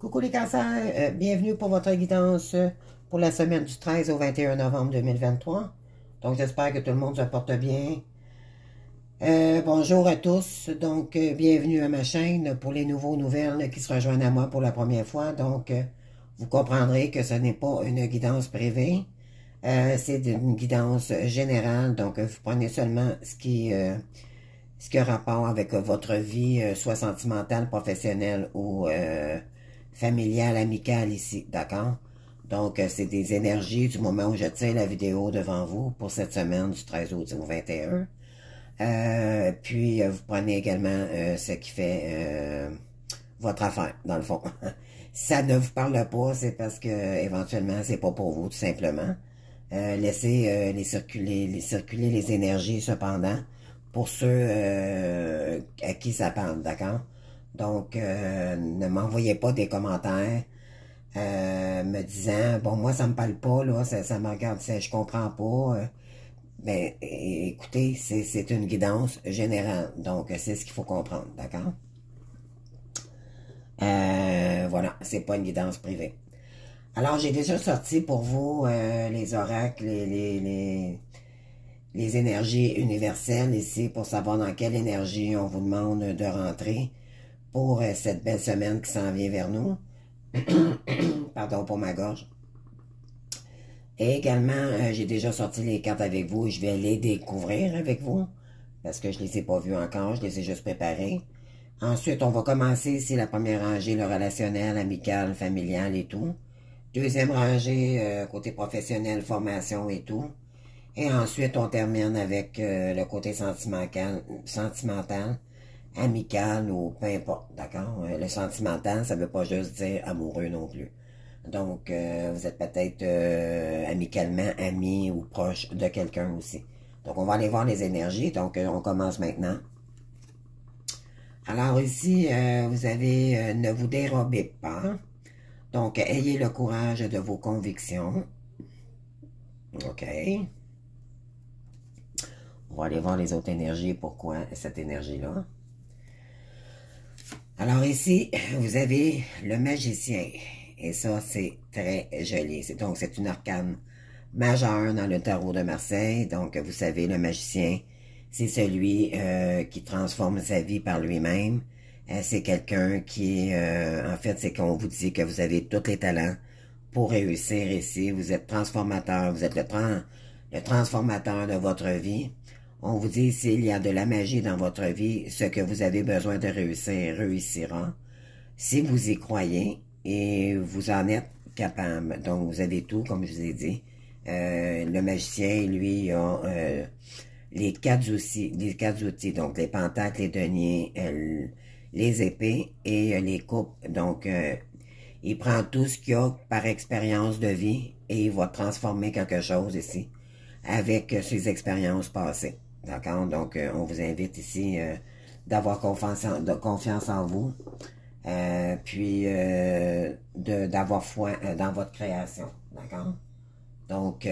Coucou les cancers, bienvenue pour votre guidance pour la semaine du 13 au 21 novembre 2023. Donc j'espère que tout le monde se porte bien. Bonjour à tous, donc bienvenue à ma chaîne pour les nouveaux nouvelles qui se rejoignent à moi pour la première fois. Donc vous comprendrez que ce n'est pas une guidance privée, c'est une guidance générale. Donc vous prenez seulement ce qui a rapport avec votre vie, soit sentimentale, professionnelle ou familiale, amicale ici, d'accord? Donc, c'est des énergies du moment où je tiens la vidéo devant vous pour cette semaine du 13 août au 21. Puis, vous prenez également ce qui fait votre affaire, dans le fond. Si ça ne vous parle pas, c'est parce que éventuellement, c'est pas pour vous, tout simplement. Laissez circuler les énergies, cependant, pour ceux à qui ça parle, d'accord? Donc, ne m'envoyez pas des commentaires me disant, bon, moi, ça me parle pas, là, ça me regarde, je comprends pas. Ben, écoutez, c'est une guidance générale, donc c'est ce qu'il faut comprendre, d'accord? Voilà, c'est pas une guidance privée. Alors, j'ai déjà sorti pour vous les oracles, les énergies universelles ici pour savoir dans quelle énergie on vous demande de rentrer pour cette belle semaine qui s'en vient vers nous. Pardon pour ma gorge. Et également, j'ai déjà sorti les cartes avec vous et je vais les découvrir avec vous parce que je les ai pas vues encore, je les ai juste préparées. Ensuite, on va commencer ici la première rangée, le relationnel, amical, familial et tout. Deuxième rangée, côté professionnel, formation et tout. Et ensuite, on termine avec le côté sentimental, amical ou peu importe, d'accord? Le sentimental, ça veut pas juste dire amoureux non plus. Donc, vous êtes peut-être amicalement ami ou proche de quelqu'un aussi. Donc, on va aller voir les énergies. Donc, on commence maintenant. Alors ici, vous avez ne vous dérobez pas. Donc, ayez le courage de vos convictions. OK. On va aller voir les autres énergies. Pourquoi cette énergie-là? Alors ici, vous avez le magicien. Et ça, c'est très joli. Donc, c'est une arcane majeure dans le tarot de Marseille. Donc, vous savez, le magicien, c'est celui qui transforme sa vie par lui-même. C'est quelqu'un qui en fait, c'est qu'on vous dit que vous avez tous les talents pour réussir ici. Vous êtes transformateur, vous êtes le transformateur de votre vie. On vous dit s'il y a de la magie dans votre vie, ce que vous avez besoin de réussir réussira. Si vous y croyez et vous en êtes capable. Donc, vous avez tout, comme je vous ai dit. Le magicien, lui, a les quatre outils, donc les pentacles, les deniers, les épées et les coupes. Donc, il prend tout ce qu'il a par expérience de vie et il va transformer quelque chose ici avec ses expériences passées. D'accord? Donc, on vous invite ici d'avoir confiance en vous, puis d'avoir foi dans votre création. D'accord? Donc,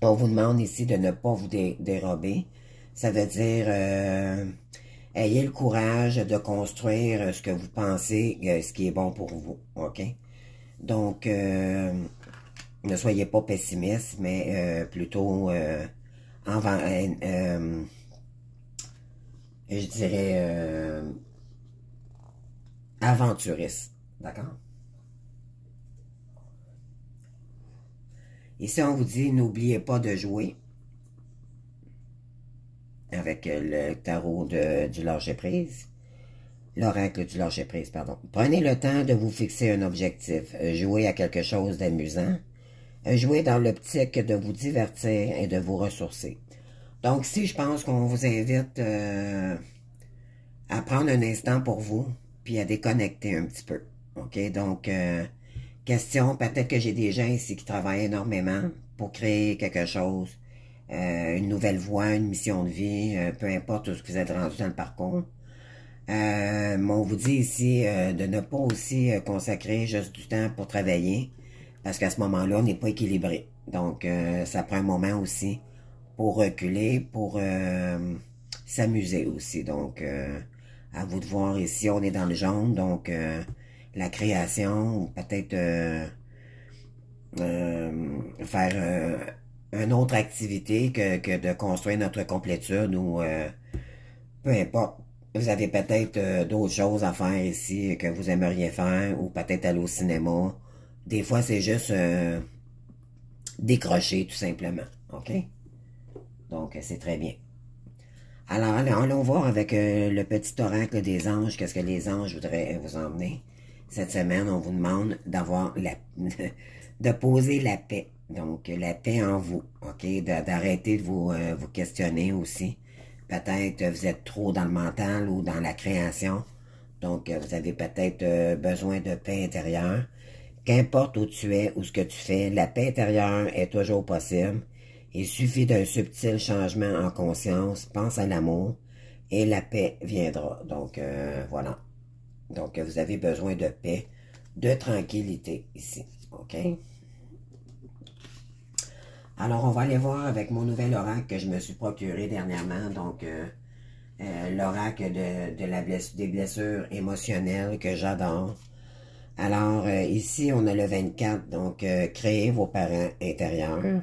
on vous demande ici de ne pas vous dérober. Ça veut dire, ayez le courage de construire ce que vous pensez, ce qui est bon pour vous. OK? Donc, ne soyez pas pessimiste, mais plutôt je dirais aventuriste. D'accord? Ici, on vous dit, n'oubliez pas de jouer avec le tarot du lâcher-prise. L'oracle du lâcher-prise, pardon. Prenez le temps de vous fixer un objectif. Jouez à quelque chose d'amusant. Jouez dans l'optique de vous divertir et de vous ressourcer. Donc, si je pense qu'on vous invite à prendre un instant pour vous, puis à déconnecter un petit peu. OK? Donc, question, peut-être que j'ai des gens ici qui travaillent énormément pour créer quelque chose, une nouvelle voie, une mission de vie, peu importe où vous êtes rendu dans le parcours. Mais on vous dit ici de ne pas aussi consacrer juste du temps pour travailler, parce qu'à ce moment-là, on n'est pas équilibré. Donc, ça prend un moment aussi pour reculer, pour s'amuser aussi. Donc, À vous de voir ici, on est dans le jaune, donc la création, ou peut-être faire une autre activité que de construire notre complétude ou peu importe. Vous avez peut-être d'autres choses à faire ici que vous aimeriez faire ou peut-être aller au cinéma. Des fois, c'est juste décrocher tout simplement. OK? Donc, c'est très bien. Alors, allons voir avec le petit oracle des anges, qu'est-ce que les anges voudraient vous emmener. Cette semaine, on vous demande d'avoir de poser la paix. Donc, la paix en vous, OK? D'arrêter de vous questionner aussi. Peut-être vous êtes trop dans le mental ou dans la création. Donc, vous avez peut-être besoin de paix intérieure. Qu'importe où tu es ou ce que tu fais, la paix intérieure est toujours possible. Il suffit d'un subtil changement en conscience, pense à l'amour et la paix viendra. Donc, voilà. Donc, vous avez besoin de paix, de tranquillité ici. OK? Alors, on va aller voir avec mon nouvel oracle que je me suis procuré dernièrement. Donc, l'oracle des blessures émotionnelles que j'adore. Alors, ici, on a le 24. Donc, créez vos parents intérieurs.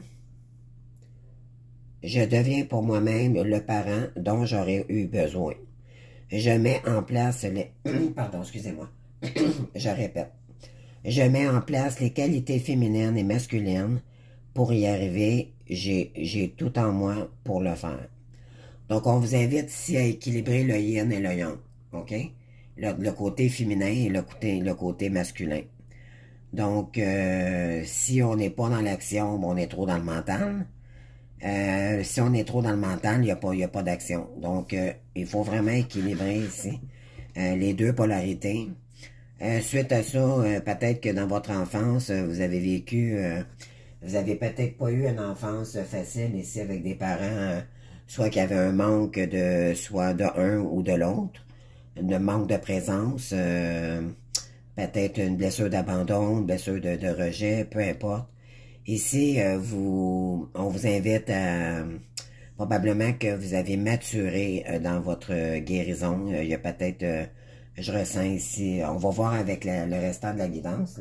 Je deviens pour moi-même le parent dont j'aurais eu besoin. Je mets en place les... Pardon, excusez-moi. Je répète. Je mets en place les qualités féminines et masculines. Pour y arriver, j'ai tout en moi pour le faire. Donc, on vous invite ici à équilibrer le yin et le yang. OK? Le côté féminin et le côté masculin. Donc, si on n'est pas dans l'action, on est trop dans le mental. Si on est trop dans le mental, il n'y a pas d'action. Donc, il faut vraiment équilibrer ici les deux polarités. Suite à ça, peut-être que dans votre enfance, vous avez vécu, vous avez peut-être pas eu une enfance facile ici avec des parents, soit qu'il y avait un manque de, soit de un ou de l'autre, de manque de présence, peut-être une blessure d'abandon, une blessure de rejet, peu importe. Ici, on vous invite à... Probablement que vous avez maturé dans votre guérison. Il y a peut-être... je ressens ici... On va voir avec le restant de la guidance.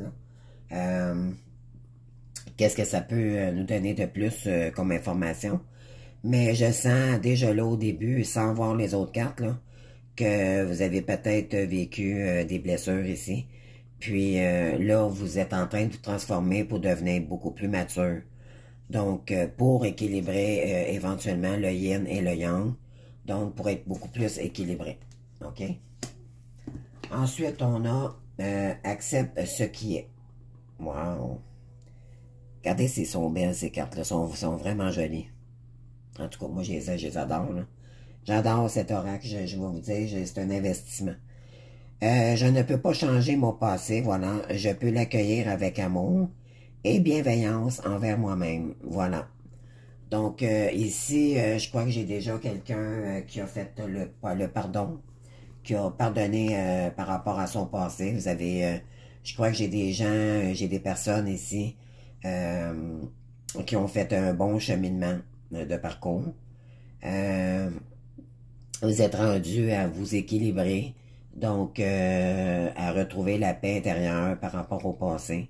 Qu'est-ce que ça peut nous donner de plus comme information. Mais je sens déjà là au début, sans voir les autres cartes, là, que vous avez peut-être vécu des blessures ici. Puis là, vous êtes en train de vous transformer pour devenir beaucoup plus mature. Donc, pour équilibrer éventuellement le yin et le yang. Donc, pour être beaucoup plus équilibré. OK? Ensuite, on a accepte ce qui est. Wow! Regardez, sont belles ces cartes-là. Sont vraiment jolies. En tout cas, moi, je les adore. J'adore cet oracle. Je vais vous dire, c'est un investissement. Je ne peux pas changer mon passé, voilà. Je peux l'accueillir avec amour et bienveillance envers moi-même, voilà. Donc, ici, je crois que j'ai déjà quelqu'un qui a fait le pardon, qui a pardonné par rapport à son passé. Vous avez, je crois que j'ai des gens, j'ai des personnes ici qui ont fait un bon cheminement de parcours. Vous êtes rendu à vous équilibrer, donc à retrouver la paix intérieure par rapport au passé,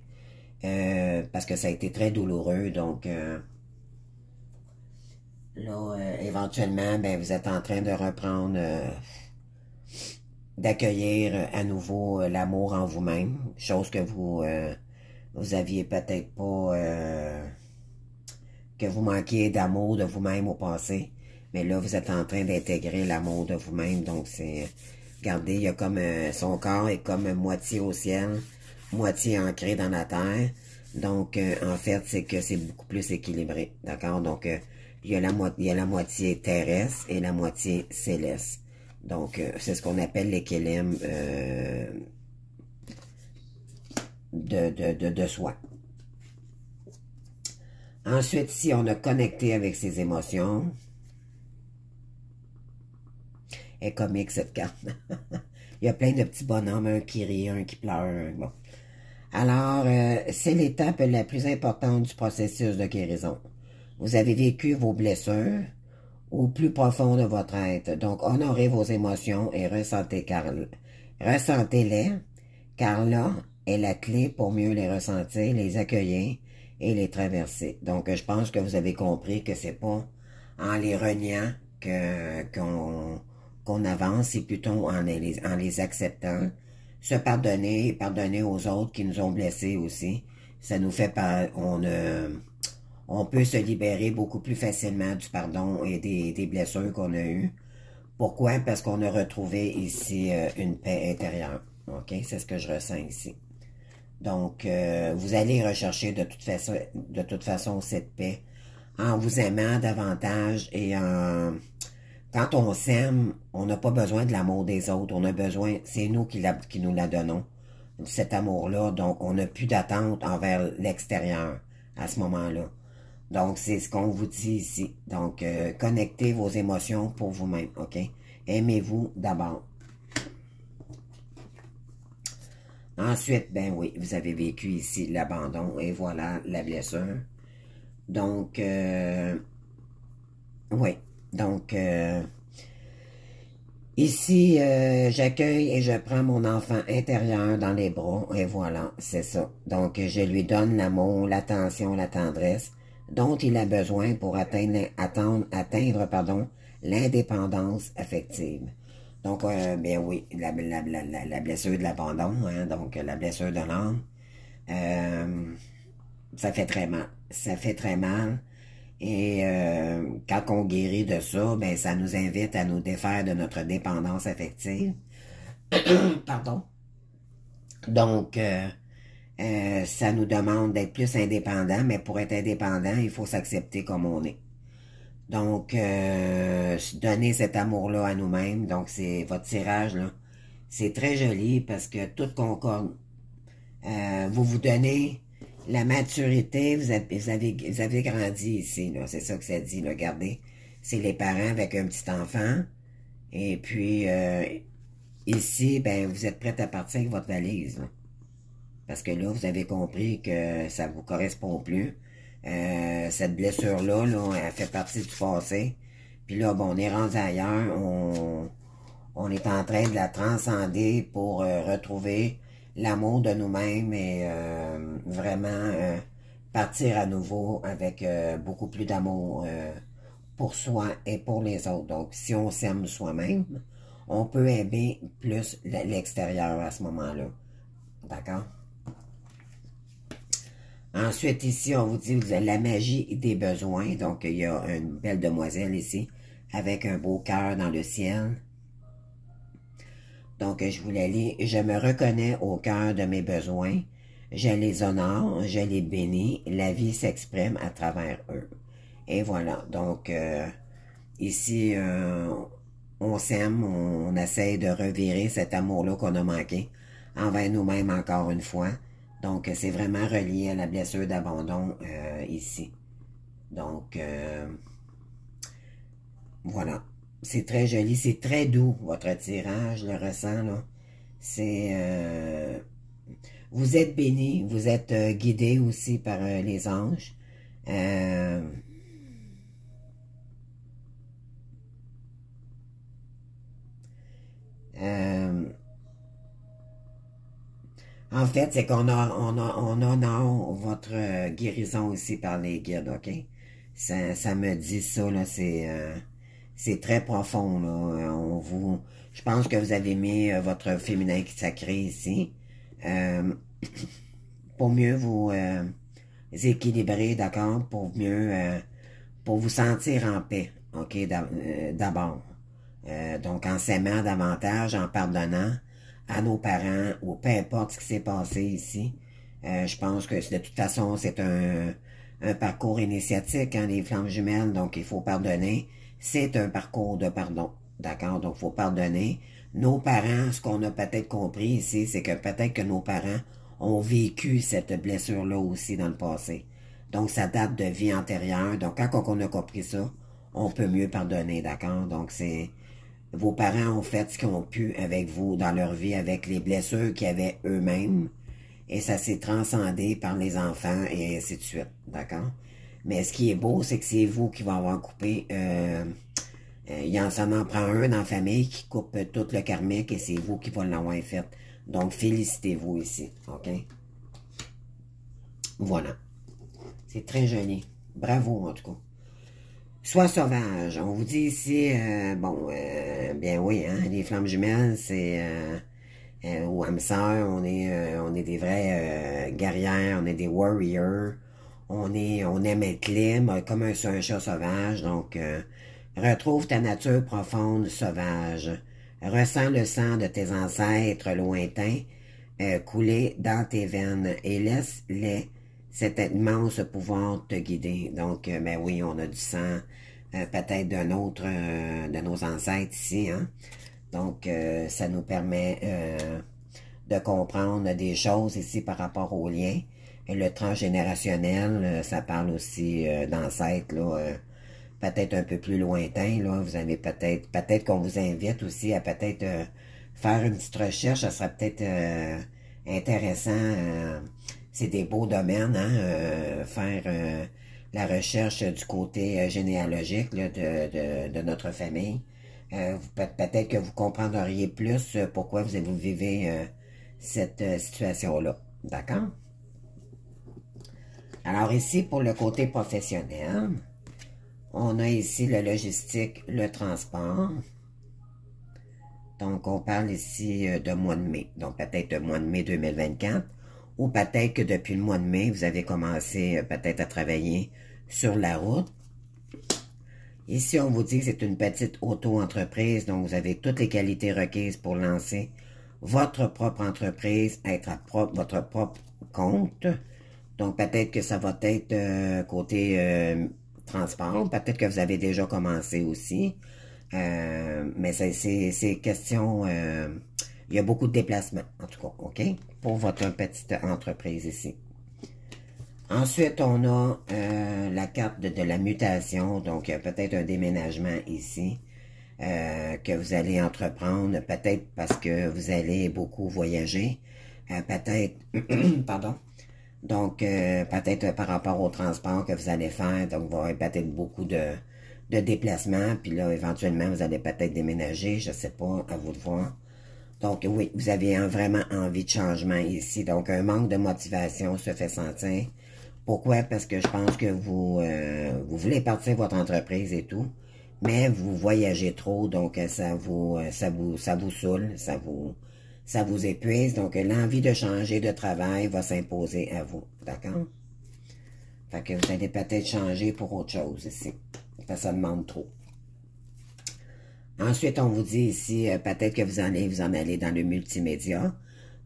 parce que ça a été très douloureux, donc là, éventuellement, ben, vous êtes en train de reprendre, d'accueillir à nouveau l'amour en vous-même, chose que vous aviez peut-être pas, que vous manquiez d'amour de vous-même au passé. Mais là, vous êtes en train d'intégrer l'amour de vous-même. Donc, c'est... Regardez, il y a comme... son corps est comme moitié au ciel, moitié ancré dans la terre. Donc, en fait, c'est que c'est beaucoup plus équilibré. D'accord? Donc, il y a la moitié terrestre et la moitié céleste. Donc, c'est ce qu'on appelle l'équilibre de soi. Ensuite, si on a connecté avec ses émotions... Elle est comique, cette carte. Il y a plein de petits bonhommes, un qui rit, un qui pleure. Bon. Alors, c'est l'étape la plus importante du processus de guérison. Vous avez vécu vos blessures au plus profond de votre être. Donc, honorez vos émotions et ressentez-les, car là est la clé pour mieux les ressentir, les accueillir et les traverser. Donc, je pense que vous avez compris que c'est pas en les reniant qu'on avance, c'est plutôt en les acceptant, se pardonner et pardonner aux autres qui nous ont blessés aussi. Ça nous fait on peut se libérer beaucoup plus facilement du pardon et des blessures qu'on a eues. Pourquoi? Parce qu'on a retrouvé ici une paix intérieure. OK? C'est ce que je ressens ici. Donc, vous allez rechercher de toute façon cette paix en vous aimant davantage et en... Quand on s'aime, on n'a pas besoin de l'amour des autres. On a besoin, c'est nous qui nous la donnons, cet amour-là. Donc, on n'a plus d'attente envers l'extérieur à ce moment-là. Donc, c'est ce qu'on vous dit ici. Donc, connectez vos émotions pour vous-même, OK? Aimez-vous d'abord. Ensuite, ben oui, vous avez vécu ici l'abandon et voilà la blessure. Donc, oui. Donc, ici, j'accueille et je prends mon enfant intérieur dans les bras et voilà, c'est ça. Donc, je lui donne l'amour, l'attention, la tendresse dont il a besoin pour atteindre l'indépendance affective. Donc, bien oui, la blessure de l'abandon, hein, donc la blessure de l'âme, ça fait très mal. Ça fait très mal. Et quand on guérit de ça, ben ça nous invite à nous défaire de notre dépendance affective. Pardon. Donc, ça nous demande d'être plus indépendant, mais pour être indépendant, il faut s'accepter comme on est. Donc, donner cet amour-là à nous-mêmes. Donc, c'est votre tirage, là. C'est très joli parce que tout concorde. Vous vous donnez la maturité, vous avez grandi ici, là. C'est ça que ça dit, là. Regardez, c'est les parents avec un petit enfant. Et puis, ici, ben, vous êtes prêts à partir avec votre valise, là. Parce que là, vous avez compris que ça vous correspond plus. Cette blessure-là, là, elle fait partie du passé. Puis là, bon, on est rendu ailleurs. On est en train de la transcender pour retrouver l'amour de nous-mêmes et vraiment partir à nouveau avec beaucoup plus d'amour pour soi et pour les autres. Donc, si on s'aime soi-même, on peut aimer plus l'extérieur à ce moment-là. D'accord? Ensuite, ici, on vous dit, vous avez la magie des besoins. Donc, il y a une belle demoiselle ici, avec un beau cœur dans le ciel. Donc, je vous la lis. Je me reconnais au cœur de mes besoins. Je les honore, je les bénis. La vie s'exprime à travers eux. Et voilà. Donc, ici, on s'aime, on essaie de revirer cet amour-là qu'on a manqué envers nous-mêmes encore une fois. Donc, c'est vraiment relié à la blessure d'abandon ici. Donc, voilà. C'est très joli, c'est très doux, votre tirage, je le ressens, là. C'est... vous êtes béni, vous êtes guidé aussi par les anges. En fait, c'est on honore votre guérison aussi par les guides, OK? Ça me dit ça, là, c'est très profond, là. Je pense que vous avez mis votre féminin sacré ici, pour mieux vous équilibrer, d'accord? Pour vous sentir en paix, OK? D'abord. Donc, en s'aimant davantage, en pardonnant à nos parents, ou peu importe ce qui s'est passé ici. Je pense que de toute façon, c'est un parcours initiatique, hein, les flammes jumelles, donc il faut pardonner. C'est un parcours de pardon, d'accord? Donc, il faut pardonner. Nos parents, ce qu'on a peut-être compris ici, c'est que peut-être que nos parents ont vécu cette blessure-là aussi dans le passé. Donc, ça date de vie antérieure. Donc, quand on a compris ça, on peut mieux pardonner, d'accord? Donc, c'est... Vos parents ont fait ce qu'ils ont pu avec vous dans leur vie, avec les blessures qu'ils avaient eux-mêmes. Et ça s'est transcendé par les enfants et ainsi de suite. D'accord? Mais ce qui est beau, c'est que c'est vous qui va avoir coupé. Ça en prend un dans la famille qui coupe tout le karmique et c'est vous qui va l'avoir fait. Donc, félicitez-vous ici. OK? Voilà. C'est très joli. Bravo, en tout cas. Sois sauvage. On vous dit ici, bien oui, hein, les flammes jumelles, c'est... ou âmes sœurs, on est des vrais guerrières, on est des warriors. On aime être libre, comme un chat sauvage. Donc, retrouve ta nature profonde, sauvage. Ressens le sang de tes ancêtres lointains couler dans tes veines et laisse-les cet immense pouvoir te guider. Donc, ben oui, on a du sang, peut-être de nos ancêtres ici, hein. Donc, ça nous permet de comprendre des choses ici par rapport aux liens. Et le transgénérationnel, ça parle aussi d'ancêtres, là, peut-être un peu plus lointain, là. Vous avez peut-être qu'on vous invite aussi à peut-être faire une petite recherche. Ça serait peut-être intéressant. C'est des beaux domaines, hein, faire la recherche du côté généalogique là, de notre famille. Peut-être que vous comprendriez plus pourquoi vous vivez cette situation-là. D'accord? Alors ici, pour le côté professionnel, on a ici le logistique, le transport. Donc, on parle ici de mois de mai. Donc, peut-être le mois de mai 2024. Ou peut-être que depuis le mois de mai, vous avez commencé peut-être à travailler sur la route. Ici, on vous dit que c'est une petite auto-entreprise, donc vous avez toutes les qualités requises pour lancer votre propre entreprise, être à votre propre compte. Donc, peut-être que ça va être côté transport. Peut-être que vous avez déjà commencé aussi. Mais c'est question... il y a beaucoup de déplacements, en tout cas, OK? Pour votre petite entreprise ici. Ensuite, on a la carte de la mutation. Donc, il y a peut-être un déménagement ici que vous allez entreprendre. Peut-être parce que vous allez beaucoup voyager. Peut-être... pardon. Donc, peut-être par rapport au transport que vous allez faire. Donc, vous aurez peut-être beaucoup de déplacements. Puis là, éventuellement, vous allez peut-être déménager. Je ne sais pas, à vous de voir. Donc, oui, vous avez vraiment envie de changement ici. Donc, un manque de motivation se fait sentir. Pourquoi? Parce que je pense que vous voulez partir votre entreprise et tout, mais vous voyagez trop, donc ça vous saoule, ça vous épuise. Donc, l'envie de changer de travail va s'imposer à vous. D'accord? Fait que vous allez peut-être changer pour autre chose ici. Parce que ça demande trop. Ensuite, on vous dit ici, peut-être que vous allez vous en aller dans le multimédia.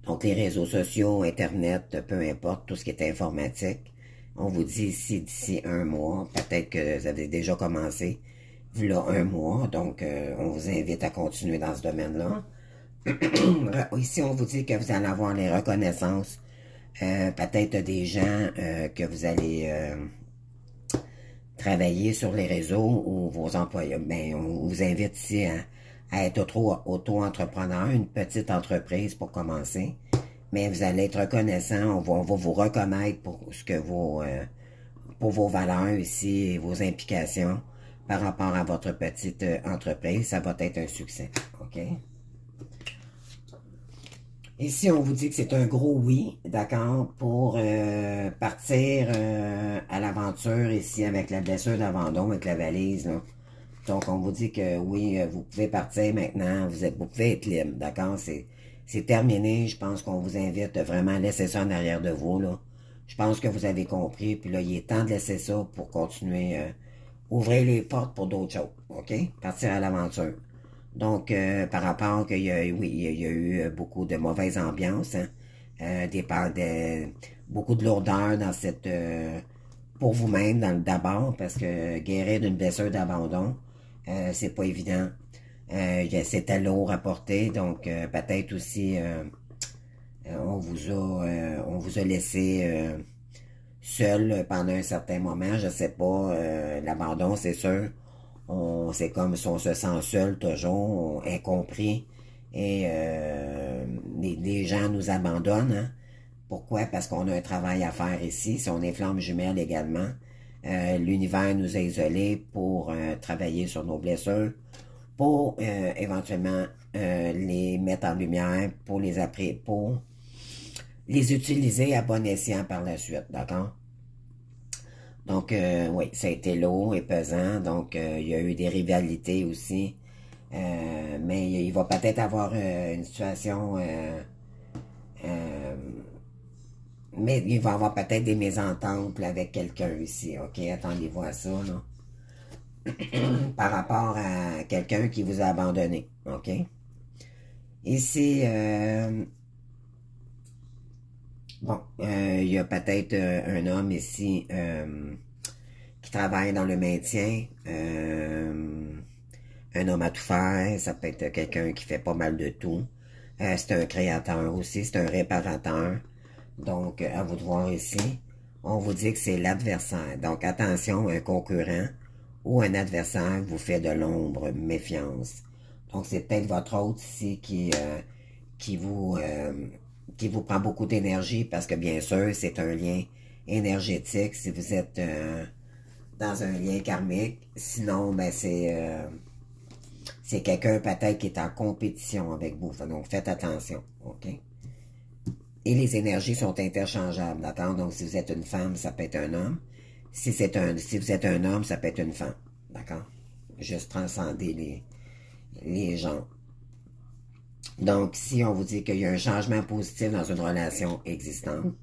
Donc, les réseaux sociaux, Internet, peu importe, tout ce qui est informatique. On vous dit ici, d'ici un mois, peut-être que vous avez déjà commencé, voilà un mois. Donc, on vous invite à continuer dans ce domaine-là. Ici, on vous dit que vous allez avoir les reconnaissances, peut-être des gens que vous allez... travailler sur les réseaux ou vos employés, ben, on vous invite ici à être auto-entrepreneur, une petite entreprise pour commencer. Mais vous allez être reconnaissant, on va vous reconnaître pour ce que pour vos valeurs ici et vos implications par rapport à votre petite entreprise. Ça va être un succès. OK? Ici, on vous dit que c'est un gros oui, d'accord, pour partir à l'aventure ici avec la blessure d'abandon, avec la valise. Là. Donc, on vous dit que oui, vous pouvez partir maintenant, vous pouvez être libre, d'accord? C'est terminé, je pense qu'on vous invite de vraiment laisser ça en arrière de vous, là. Je pense que vous avez compris, puis là, il est temps de laisser ça pour continuer, ouvrir les portes pour d'autres choses, OK? Partir à l'aventure. Donc, par rapport qu'il y a, oui, il y a eu beaucoup de mauvaise ambiance, hein, beaucoup de lourdeur dans cette, pour vous-même d'abord, parce que guérir d'une blessure d'abandon, c'est pas évident. C'était lourd à porter, donc peut-être aussi, on vous a laissé seul pendant un certain moment, je sais pas, l'abandon, c'est sûr. C'est comme si on se sent seul toujours, incompris, et les gens nous abandonnent. Hein? Pourquoi? Parce qu'on a un travail à faire ici. Si on est flamme jumelle également, l'univers nous a isolés pour travailler sur nos blessures, pour éventuellement les mettre en lumière, pour les utiliser à bon escient par la suite, d'accord? Donc, oui, ça a été lourd et pesant, donc il y a eu des rivalités aussi, mais il va peut-être avoir une situation, mais il va avoir peut-être des mésententes là, avec quelqu'un ici, ok? Attendez-vous à ça, là. Par rapport à quelqu'un qui vous a abandonné, ok? Ici, bon, il y a peut-être un homme ici qui travaille dans le maintien, un homme à tout faire, ça peut être quelqu'un qui fait pas mal de tout. C'est un créateur aussi, c'est un réparateur. Donc, à vous de voir ici, on vous dit que c'est l'adversaire. Donc, attention, un concurrent ou un adversaire vous fait de l'ombre, méfiance. Donc, c'est peut-être votre hôte ici qui vous prend beaucoup d'énergie parce que, bien sûr, c'est un lien énergétique si vous êtes dans un lien karmique. Sinon, ben, c'est quelqu'un peut-être qui est en compétition avec vous. Donc, faites attention, OK? Et les énergies sont interchangeables, d'accord? Donc, si vous êtes une femme, ça peut être un homme. Si vous êtes un homme, ça peut être une femme, d'accord? Juste transcender les genres. Donc, si on vous dit qu'il y a un changement positif dans une relation existante,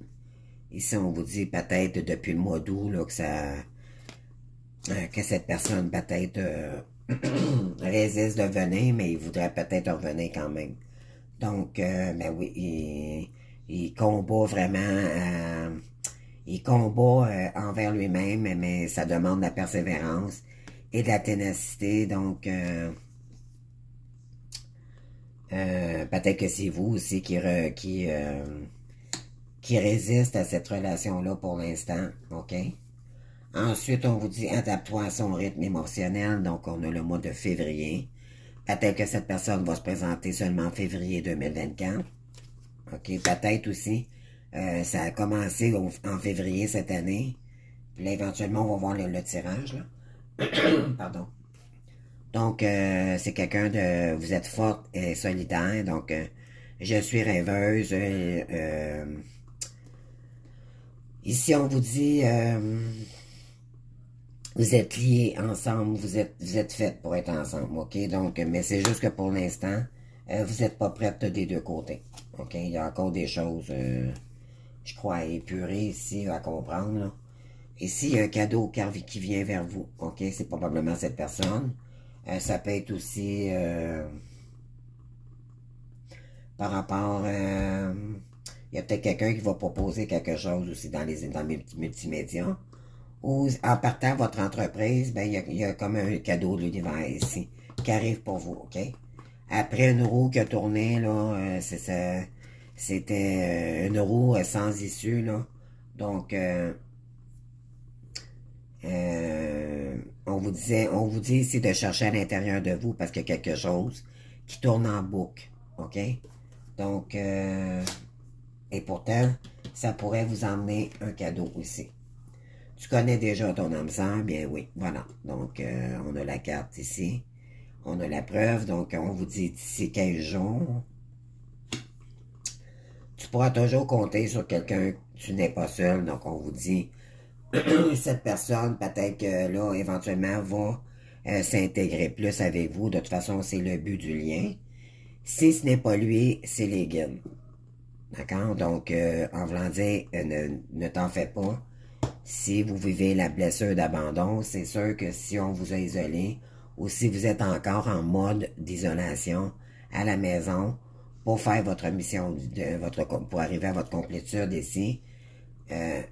ici, on vous dit peut-être depuis le mois d'août, là, que cette personne peut-être résiste de venir, mais il voudrait peut-être revenir quand même. Donc, ben oui, il combat vraiment, il combat envers lui-même, mais ça demande de la persévérance et de la ténacité. Donc, peut-être que c'est vous aussi qui résiste à cette relation-là pour l'instant, ok? Ensuite, on vous dit, adapte-toi à son rythme émotionnel, donc on a le mois de février. Peut-être que cette personne va se présenter seulement en février 2024. OK, peut-être aussi. Ça a commencé en février cette année. Puis là, éventuellement, on va voir le tirage, là. Pardon. Donc, c'est quelqu'un de... Vous êtes forte et solidaire. Donc, je suis rêveuse. Ici, on vous dit... vous êtes liés ensemble. Vous êtes faites pour être ensemble. OK? Donc, mais c'est juste que pour l'instant, vous n'êtes pas prêtes des deux côtés. OK? Il y a encore des choses... je crois, épuré ici à comprendre. Là. Ici, il y a un cadeau qui vient vers vous. OK? C'est probablement cette personne. Ça peut être aussi par rapport... il y a peut-être quelqu'un qui va proposer quelque chose aussi dans les multimédias. Ou en partant votre entreprise, ben, il y a comme un cadeau de l'univers ici qui arrive pour vous. OK? Après une roue qui a tourné, là, c'était une roue sans issue, là. Donc, on vous dit ici de chercher à l'intérieur de vous parce qu'il y a quelque chose qui tourne en boucle, ok? Donc, et pourtant, ça pourrait vous emmener un cadeau aussi. Tu connais déjà ton âme sœur? Bien oui, voilà. Donc, on a la carte ici. On a la preuve, donc on vous dit d'ici 15 jours, tu pourras toujours compter sur quelqu'un, tu n'es pas seul, donc on vous dit, cette personne, peut-être que là, éventuellement, va s'intégrer plus avec vous. De toute façon, c'est le but du lien. Si ce n'est pas lui, c'est les guides. D'accord? Donc, en voulant dire, ne t'en fais pas. Si vous vivez la blessure d'abandon, c'est sûr que si on vous a isolé, ou si vous êtes encore en mode d'isolation à la maison, pour faire votre mission, pour arriver à votre complétude ici,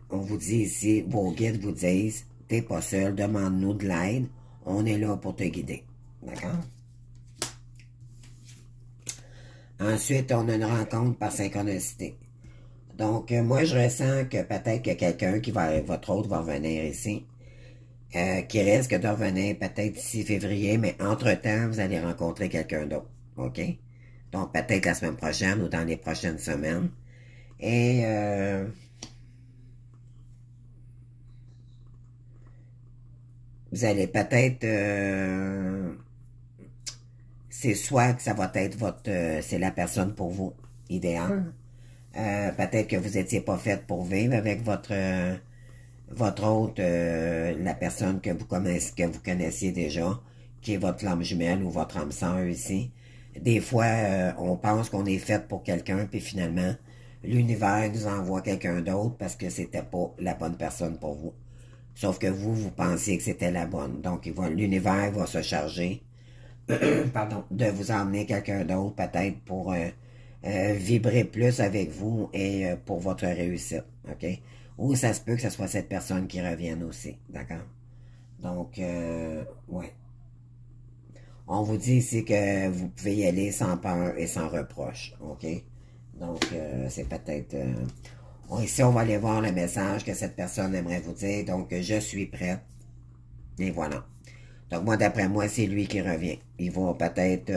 on vous dit ici, vos guides vous disent, t'es pas seul, demande-nous de l'aide, on est là pour te guider. D'accord? Ensuite, on a une rencontre par synchronicité. Donc, moi, je ressens que peut-être que quelqu'un votre autre va revenir ici, qui risque de revenir peut-être d'ici février, mais entre-temps, vous allez rencontrer quelqu'un d'autre. OK? Donc, peut-être la semaine prochaine ou dans les prochaines semaines. Et vous allez peut-être... c'est soit que ça va être c'est la personne pour vous, idéal. Peut-être que vous étiez pas faite pour vivre avec votre autre, la personne que vous connaissiez déjà, qui est votre flamme jumelle ou votre âme sœur ici. Des fois, on pense qu'on est fait pour quelqu'un, puis finalement, l'univers nous envoie quelqu'un d'autre parce que c'était pas la bonne personne pour vous. Sauf que vous pensiez que c'était la bonne. Donc, l'univers va se charger pardon, de vous emmener quelqu'un d'autre, peut-être pour vibrer plus avec vous et pour votre réussite, OK? Ou ça se peut que ce soit cette personne qui revienne aussi, d'accord? Donc, ouais. On vous dit ici que vous pouvez y aller sans peur et sans reproche, OK? Donc, c'est peut-être... ici, on va aller voir le message que cette personne aimerait vous dire. Donc, je suis prête. Et voilà. Donc, moi, d'après moi, c'est lui qui revient. Il va peut-être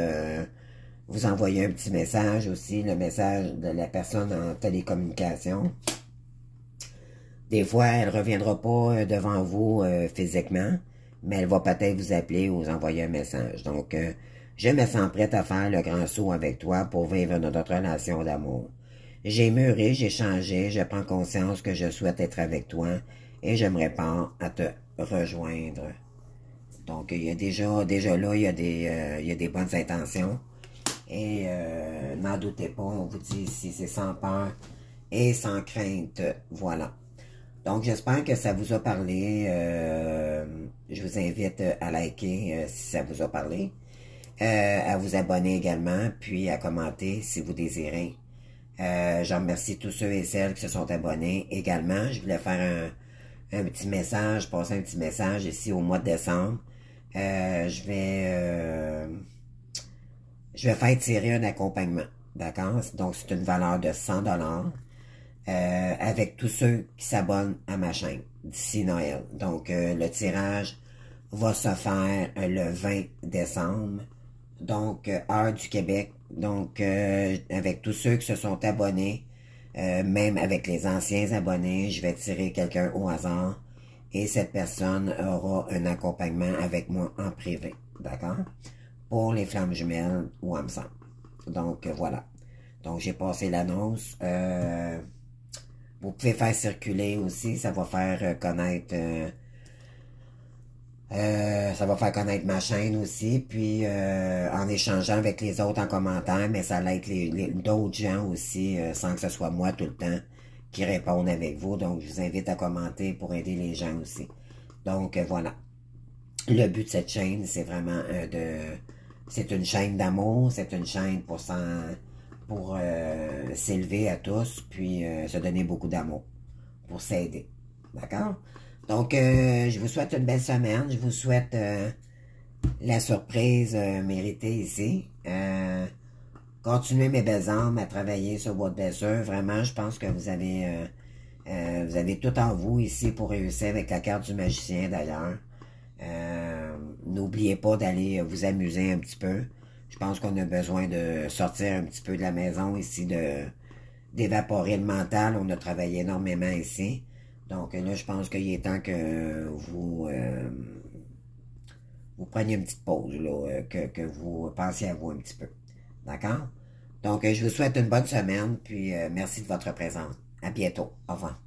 vous envoyer un petit message aussi, le message de la personne en télécommunication. Des fois, elle ne reviendra pas devant vous physiquement, mais elle va peut-être vous appeler ou vous envoyer un message. Donc, je me sens prête à faire le grand saut avec toi pour vivre notre relation d'amour. J'ai mûri, j'ai changé, je prends conscience que je souhaite être avec toi et je me prépare à te rejoindre. Donc, il y a déjà là, il y a des bonnes intentions. Et n'en doutez pas, on vous dit ici, c'est sans peur et sans crainte. Voilà. Donc, j'espère que ça vous a parlé. Je vous invite à liker si ça vous a parlé. À vous abonner également, puis à commenter si vous désirez. Je remercie tous ceux et celles qui se sont abonnés également. Je voulais faire un petit message, passer un petit message ici au mois de décembre. Je vais faire tirer un accompagnement, d'accord? Donc, c'est une valeur de 100 avec tous ceux qui s'abonnent à ma chaîne d'ici Noël. Donc, le tirage va se faire le 20 décembre, donc heure du Québec. Donc, avec tous ceux qui se sont abonnés, même avec les anciens abonnés, je vais tirer quelqu'un au hasard et cette personne aura un accompagnement avec moi en privé, d'accord? Pour les flammes jumelles ou âmes sœurs. Donc, voilà. Donc, j'ai passé l'annonce. Vous pouvez faire circuler aussi, ça va faire connaître ma chaîne aussi, puis en échangeant avec les autres en commentaire, mais ça l'aide d'autres gens aussi, sans que ce soit moi tout le temps qui répondent avec vous. Donc, je vous invite à commenter pour aider les gens aussi. Donc, voilà. Le but de cette chaîne, c'est vraiment c'est une chaîne d'amour, c'est une chaîne pour s'élever à tous, puis se donner beaucoup d'amour, pour s'aider. D'accord? Donc, je vous souhaite une belle semaine. Je vous souhaite la surprise méritée ici. Continuez mes belles âmes à travailler sur votre blessure. Vraiment, je pense que vous avez tout en vous ici pour réussir avec la carte du magicien d'ailleurs. N'oubliez pas d'aller vous amuser un petit peu. Je pense qu'on a besoin de sortir un petit peu de la maison ici, d'évaporer le mental. On a travaillé énormément ici. Donc là, je pense qu'il est temps que vous preniez une petite pause, là, que vous pensiez à vous un petit peu. D'accord? Donc, je vous souhaite une bonne semaine, puis merci de votre présence. À bientôt. Au revoir.